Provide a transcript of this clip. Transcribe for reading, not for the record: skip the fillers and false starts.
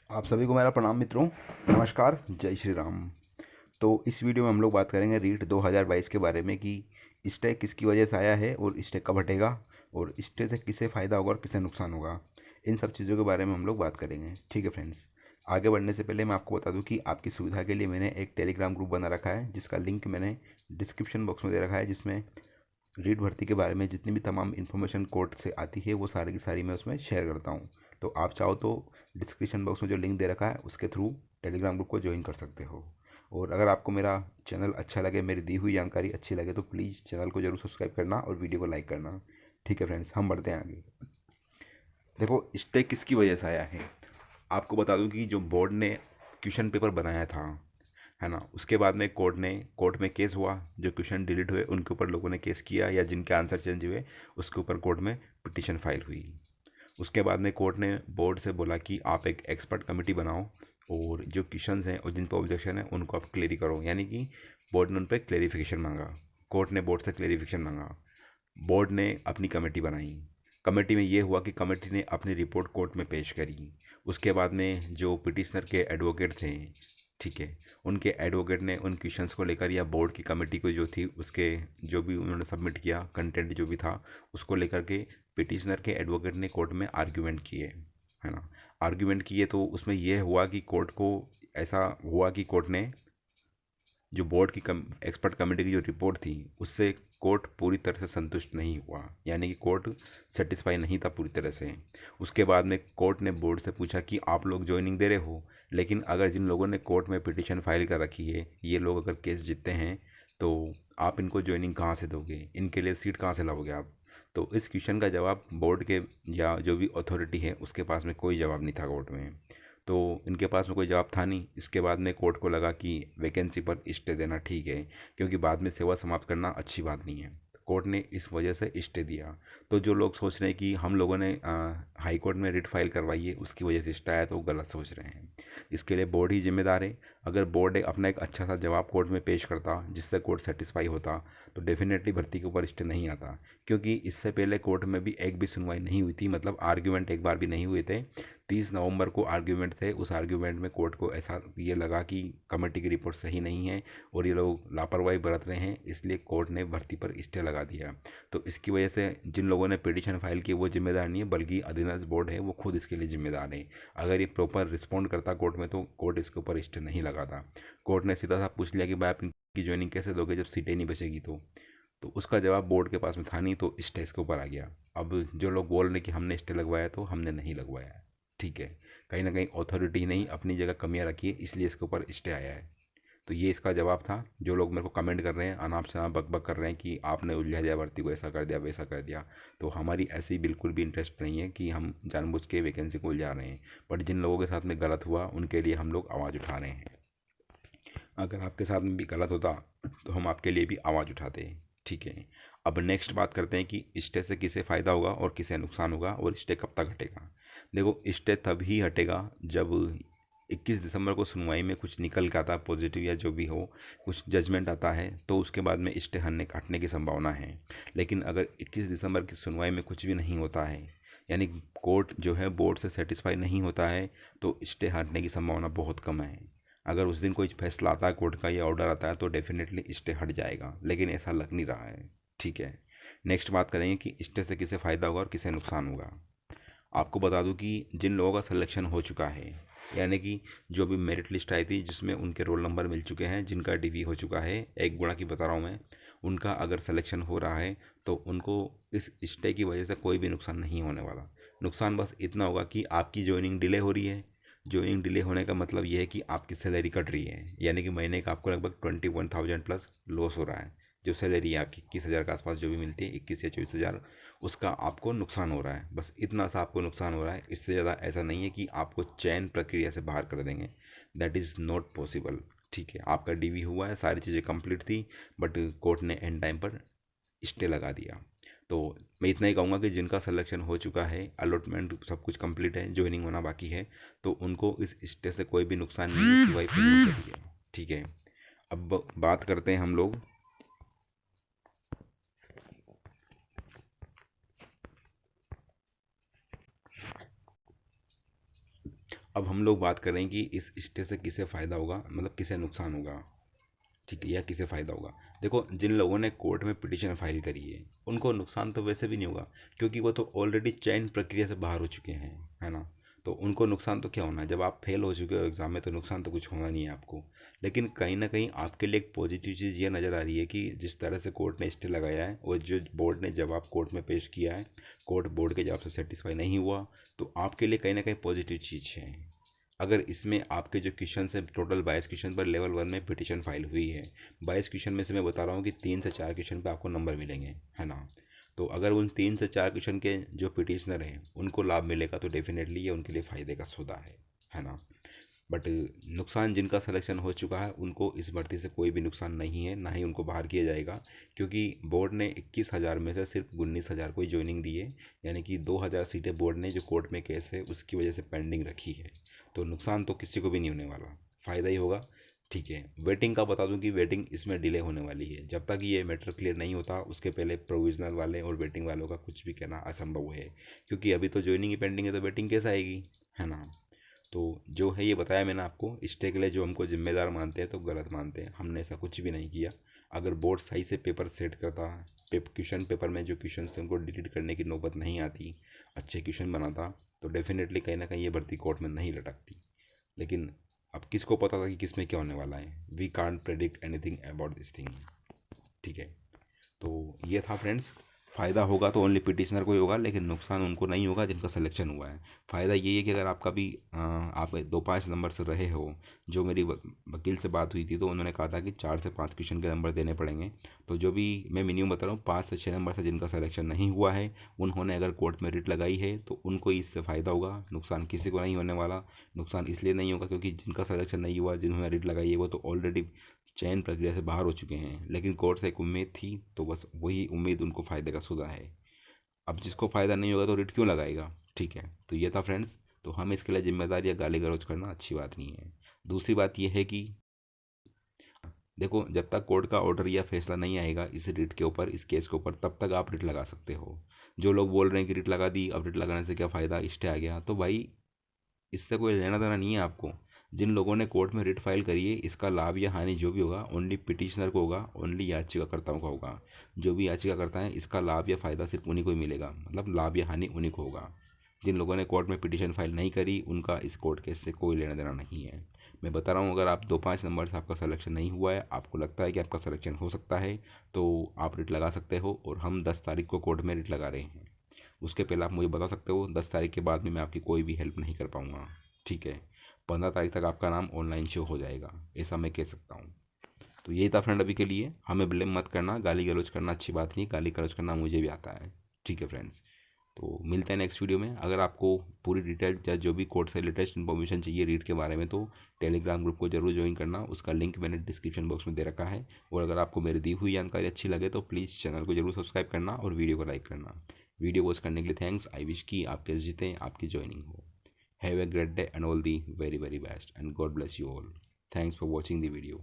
आप सभी को मेरा प्रणाम मित्रों। नमस्कार, जय श्री राम। तो इस वीडियो में हम लोग बात करेंगे रीट 2022 के बारे में कि स्टे किसकी वजह से आया है और स्टे कब हटेगा और स्टे से किसे फ़ायदा होगा और किसे नुकसान होगा। इन सब चीज़ों के बारे में हम लोग बात करेंगे। ठीक है फ्रेंड्स, आगे बढ़ने से पहले मैं आपको बता दूं कि आपकी सुविधा के लिए मैंने एक टेलीग्राम ग्रुप बना रखा है जिसका लिंक मैंने डिस्क्रिप्शन बॉक्स में दे रखा है, जिसमें रीट भर्ती के बारे में जितनी भी तमाम इन्फॉर्मेशन कोर्ट से आती है वो सारी की सारी मैं उसमें शेयर करता हूँ। तो आप चाहो तो डिस्क्रिप्शन बॉक्स में जो लिंक दे रखा है उसके थ्रू टेलीग्राम ग्रुप को ज्वाइन कर सकते हो। और अगर आपको मेरा चैनल अच्छा लगे, मेरी दी हुई जानकारी अच्छी लगे, तो प्लीज़ चैनल को जरूर सब्सक्राइब करना और वीडियो को लाइक करना। ठीक है फ्रेंड्स, हम बढ़ते हैं आगे। देखो, स्टे किसकी वजह से आया है। आपको बता दूं कि जो बोर्ड ने क्वेश्चन पेपर बनाया था, है ना, उसके बाद में कोर्ट में केस हुआ। जो क्वेश्चन डिलीट हुए उनके ऊपर लोगों ने केस किया, या जिनके आंसर चेंज हुए उसके ऊपर कोर्ट में पिटीशन फाइल हुई। उसके बाद में कोर्ट ने बोर्ड से बोला कि आप एक एक्सपर्ट कमेटी बनाओ और जो क्वेश्चन हैं और जिन पर ऑब्जेक्शन है उनको आप क्लियर करो, यानी कि बोर्ड ने उन पर क्लेरिफिकेशन मांगा। कोर्ट ने बोर्ड से क्लेरिफिकेशन मांगा। बोर्ड ने अपनी कमेटी बनाई। कमेटी में ये हुआ कि कमेटी ने अपनी रिपोर्ट कोर्ट में पेश करी। उसके बाद में जो पिटिशनर के एडवोकेट थे, ठीक है, उनके एडवोकेट ने उन क्वेश्चंस को लेकर या बोर्ड की कमेटी को जो थी उसके जो भी उन्होंने सबमिट किया कंटेंट जो भी था उसको लेकर के पिटिशनर के एडवोकेट ने कोर्ट में आर्ग्यूमेंट किए, है ना। आर्ग्यूमेंट किए तो उसमें यह हुआ कि कोर्ट को ऐसा हुआ कि कोर्ट ने जो बोर्ड की एक्सपर्ट कमेटी की जो रिपोर्ट थी उससे कोर्ट पूरी तरह से संतुष्ट नहीं हुआ, यानी कि कोर्ट सेटिस्फाई नहीं था पूरी तरह से। उसके बाद में कोर्ट ने बोर्ड से पूछा कि आप लोग ज्वाइनिंग दे रहे हो, लेकिन अगर जिन लोगों ने कोर्ट में पिटीशन फाइल कर रखी है ये लोग अगर केस जीतते हैं तो आप इनको ज्वाइनिंग कहाँ से दोगे, इनके लिए सीट कहाँ से लाओगे आप। तो इस क्वेश्चन का जवाब बोर्ड के या जो भी अथॉरिटी है उसके पास में कोई जवाब नहीं था कोर्ट में। तो इनके पास में कोई जवाब था नहीं। इसके बाद में कोर्ट को लगा कि वैकेंसी पर स्टे देना ठीक है, क्योंकि बाद में सेवा समाप्त करना अच्छी बात नहीं है। कोर्ट ने इस वजह से स्टे दिया। तो जो लोग सोच रहे हैं कि हम लोगों ने हाई कोर्ट में रिट फाइल करवाई है उसकी वजह से स्टे आया, तो वो गलत सोच रहे हैं। इसके लिए बोर्ड ही जिम्मेदार है। अगर बोर्ड अपना एक अच्छा सा जवाब कोर्ट में पेश करता जिससे कोर्ट सेटिस्फाई होता तो डेफिनेटली भर्ती के ऊपर स्टे नहीं आता, क्योंकि इससे पहले कोर्ट में भी एक भी सुनवाई नहीं हुई थी, मतलब आर्ग्यूमेंट एक बार भी नहीं हुए थे। 30 नवंबर को आर्ग्यूमेंट थे। उस आर्ग्यूमेंट में कोर्ट को ऐसा ये लगा कि कमेटी की रिपोर्ट सही नहीं है और ये लोग लापरवाही बरत रहे हैं, इसलिए कोर्ट ने भर्ती पर स्टे लगा दिया। तो इसकी वजह से जिन लोगों ने पिटीशन फाइल की वो जिम्मेदार नहीं है, बल्कि अधीनस्थ बोर्ड है वो खुद इसके लिए जिम्मेदार है। अगर ये प्रॉपर रिस्पॉन्ड करता कोर्ट में तो कोर्ट इसके ऊपर स्टे नहीं लगाता। कोर्ट ने सीधा सा पूछ लिया कि भाई आप इनकी ज्वाइनिंग कैसे दोगे जब सीटें नहीं बचेगी। तो उसका जवाब बोर्ड के पास में था नहीं, तो स्टे इसके ऊपर आ गया। अब जो लोग बोल रहे हैं कि हमने स्टे लगवाया, तो हमने नहीं लगवाया। ठीक है, कहीं ना कहीं अथॉरिटी ने ही अपनी जगह कमियां रखी है, इसलिए इसके ऊपर स्टे आया है। तो ये इसका जवाब था। जो लोग मेरे को कमेंट कर रहे हैं, अनाप शनाप बक बक कर रहे हैं कि आपने उलझा दिया भर्ती को, ऐसा कर दिया वैसा कर दिया, तो हमारी ऐसी बिल्कुल भी इंटरेस्ट नहीं है कि हम जानबूझ के वैकेंसी को उलझा रहे हैं। बट जिन लोगों के साथ में गलत हुआ उनके लिए हम लोग आवाज़ उठा रहे हैं। अगर आपके साथ में भी गलत होता तो हम आपके लिए भी आवाज़ उठाते हैं। ठीक है, अब नेक्स्ट बात करते हैं कि स्टे से किसे फ़ायदा होगा और किसे नुकसान होगा और स्टे कब तक हटेगा। देखो, स्टे तभी हटेगा जब 21 दिसंबर को सुनवाई में कुछ निकल के आता है पॉजिटिव या जो भी हो, कुछ जजमेंट आता है, तो उसके बाद में स्टे हटने की संभावना है। लेकिन अगर 21 दिसंबर की सुनवाई में कुछ भी नहीं होता है, यानी कोर्ट जो है बोर्ड से सेटिस्फाई नहीं होता है, तो स्टे हटने की संभावना बहुत कम है। अगर उस दिन कोई फैसला आता है कोर्ट का या ऑर्डर आता है तो डेफिनेटली स्टे हट जाएगा, लेकिन ऐसा लग नहीं रहा है। ठीक है, नेक्स्ट बात करेंगे कि स्टे से किसे फ़ायदा होगा और किसे नुकसान होगा। आपको बता दूं कि जिन लोगों का सिलेक्शन हो चुका है, यानी कि जो भी मेरिट लिस्ट आई थी जिसमें उनके रोल नंबर मिल चुके हैं, जिनका डीवी हो चुका है, एक गुणा की बता रहा हूँ मैं, उनका अगर सिलेक्शन हो रहा है तो उनको इस स्टे की वजह से कोई भी नुकसान नहीं होने वाला। नुकसान बस इतना होगा कि आपकी ज्वाइनिंग डिले हो रही है। ज्वाइनिंग डिले होने का मतलब ये है कि आपकी सैलरी कट रही है, यानी कि महीने का आपको लगभग 21,000 प्लस लॉस हो रहा है। जो सैलरी है आपकी 21,000 के आसपास जो भी मिलती है, 21 या 24,000, उसका आपको नुकसान हो रहा है। बस इतना सा आपको नुकसान हो रहा है, इससे ज़्यादा ऐसा नहीं है कि आपको चयन प्रक्रिया से बाहर कर देंगे। That is not possible. ठीक है, आपका डीवी हुआ है, सारी चीज़ें कंप्लीट थी, बट कोर्ट ने एंड टाइम पर स्टे लगा दिया। तो मैं इतना ही कहूँगा कि जिनका सिलेक्शन हो चुका है, अलॉटमेंट सब कुछ कंप्लीट है, ज्वाइनिंग होना बाकी है, तो उनको इस स्टे से कोई भी नुकसान नहीं है सिवाय पेमेंट के लिए। ठीक है, अब बात करते हैं हम लोग। अब हम लोग बात करें कि इस स्टे से किसे फ़ायदा होगा, मतलब किसे नुकसान होगा, ठीक है, या किसे फ़ायदा होगा। देखो, जिन लोगों ने कोर्ट में पिटीशन फाइल करी है उनको नुकसान तो वैसे भी नहीं होगा, क्योंकि वो तो ऑलरेडी चयन प्रक्रिया से बाहर हो चुके हैं, है ना। तो उनको नुकसान तो क्या होना है, जब आप फेल हो चुके हो एग्ज़ाम में तो नुकसान तो कुछ होना नहीं है आपको। लेकिन कहीं ना कहीं आपके लिए एक पॉजिटिव चीज़ ये नज़र आ रही है कि जिस तरह से कोर्ट ने स्टे लगाया है और जो बोर्ड ने जवाब कोर्ट में पेश किया है, कोर्ट बोर्ड के जवाब से सेटिस्फाई नहीं हुआ, तो आपके लिए कहीं ना कहीं पॉजिटिव चीज़ है। अगर इसमें आपके जो क्वेश्चन है, टोटल 22 क्वेश्चन पर लेवल 1 में पिटीशन फाइल हुई है, 22 क्वेश्चन में से मैं बता रहा हूँ कि 3 से 4 क्वेश्चन पे आपको नंबर मिलेंगे, है ना। तो अगर उन 3 से 4 क्वेश्चन के जो पिटिशनर हैं उनको लाभ मिलेगा तो डेफिनेटली ये उनके लिए फ़ायदे का सौदा है ना। बट नुकसान जिनका सिलेक्शन हो चुका है उनको इस भर्ती से कोई भी नुकसान नहीं है, ना ही उनको बाहर किया जाएगा, क्योंकि बोर्ड ने 21,000 में से सिर्फ 19,000 को ही ज्वाइनिंग दी है। यानी कि 2,000 सीटें बोर्ड ने जो कोर्ट में केस है उसकी वजह से पेंडिंग रखी है। तो नुकसान तो किसी को भी नहीं होने वाला, फ़ायदा ही होगा। ठीक है, वेटिंग का बता दूं कि वेटिंग इसमें डिले होने वाली है। जब तक ये मैटर क्लियर नहीं होता उसके पहले प्रोविजनल वाले और वेटिंग वालों का कुछ भी कहना असंभव है, क्योंकि अभी तो ज्वाइनिंग ही पेंडिंग है, तो वेटिंग कैसे आएगी, है ना। तो जो है ये बताया मैंने आपको, स्टे के लिए जो हमको जिम्मेदार मानते हैं तो गलत मानते हैं, हमने ऐसा कुछ भी नहीं किया। अगर बोर्ड सही से पेपर सेट करता, क्वेश्चन पेपर में जो क्वेश्चन थे उनको डिलीट करने की नौबत नहीं आती, अच्छे क्वेश्चन बनाता, तो डेफिनेटली कहीं ना कहीं ये भर्ती कोर्ट में नहीं लटकती। लेकिन अब किसको पता था कि किस में क्या होने वाला है, we can't predict anything about this thing, ठीक है। तो ये था फ्रेंड्स, फ़ायदा होगा तो ओनली पिटिशनर को ही होगा, लेकिन नुकसान उनको नहीं होगा जिनका सिलेक्शन हुआ है। फ़ायदा ये है कि अगर आपका भी आप 2-5 नंबर से रहे हो, जो मेरी वकील से बात हुई थी तो उन्होंने कहा था कि 4 से 5 क्वेश्चन के नंबर देने पड़ेंगे। तो जो भी मैं मिनिमम बता रहा हूँ, 5 से 6 नंबर से जिनका सिलेक्शन नहीं हुआ है, उन्होंने अगर कोर्ट में रिट लगाई है तो उनको ही इससे फ़ायदा होगा, नुकसान किसी को नहीं होने वाला। नुकसान इसलिए नहीं होगा क्योंकि जिनका सिलेक्शन नहीं हुआ, जिन्होंने रिट लगाई है, वो तो ऑलरेडी चयन प्रक्रिया से बाहर हो चुके हैं, लेकिन कोर्ट से एक उम्मीद थी तो बस वही उम्मीद उनको फ़ायदे का सौदा है। अब जिसको फ़ायदा नहीं होगा तो रिट क्यों लगाएगा, ठीक है। तो ये था फ्रेंड्स, तो हम इसके लिए जिम्मेदार या गाली गलौज करना अच्छी बात नहीं है। दूसरी बात यह है कि देखो, जब तक कोर्ट का ऑर्डर या फैसला नहीं आएगा इस रिट के ऊपर, इस केस के ऊपर, तब तक आप रिट लगा सकते हो। जो लोग बोल रहे हैं कि रिट लगा दी, अब रिट लगाने से क्या फ़ायदा, स्टे आ गया, तो भाई इससे कोई लेना देना नहीं है आपको। जिन लोगों ने कोर्ट में रिट फाइल करी है इसका लाभ या हानि जो भी होगा ओनली पिटिशनर को होगा, ओनली याचिकाकर्ताओं का होगा। जो भी याचिकाकर्ता है इसका लाभ या फ़ायदा सिर्फ उन्हीं को ही मिलेगा, मतलब लाभ या हानि उन्हीं को होगा। जिन लोगों ने कोर्ट में पिटिशन फाइल नहीं करी उनका इस कोर्ट केस से कोई लेना देना नहीं है। मैं बता रहा हूँ, अगर आप 2-5 नंबर से आपका सिलेक्शन नहीं हुआ है, आपको लगता है कि आपका सिलेक्शन हो सकता है, तो आप रिट लगा सकते हो, और हम 10 तारीख को कोर्ट में रिट लगा रहे हैं। उसके पहले आप मुझे बता सकते हो, 10 तारीख के बाद में मैं आपकी कोई भी हेल्प नहीं कर पाऊँगा, ठीक है। 15 तारीख तक आपका नाम ऑनलाइन शो हो जाएगा, ऐसा मैं कह सकता हूँ। तो यही था फ्रेंड अभी के लिए, हमें ब्लेम मत करना, गाली गलौज करना अच्छी बात नहीं, गाली गलौज करना मुझे भी आता है, ठीक है फ्रेंड्स। तो मिलते हैं नेक्स्ट वीडियो में। अगर आपको पूरी डिटेल या जो भी कोर्ट से लेटेस्ट इन्फॉर्मेशन चाहिए रीड के बारे में, तो टेलीग्राम ग्रुप को जरूर ज्वाइन करना, उसका लिंक मैंने डिस्क्रिप्शन बॉक्स में दे रखा है। और अगर आपको मेरी दी हुई जानकारी अच्छी लगे तो प्लीज़ चैनल को जरूर सब्सक्राइब करना और वीडियो को लाइक करना। वीडियो वॉच करने के लिए थैंक्स। आई विश की आपके जीतें, आपकी ज्वाइनिंग हो। Have a great day and all the very very best, and God bless you all. Thanks for watching the video.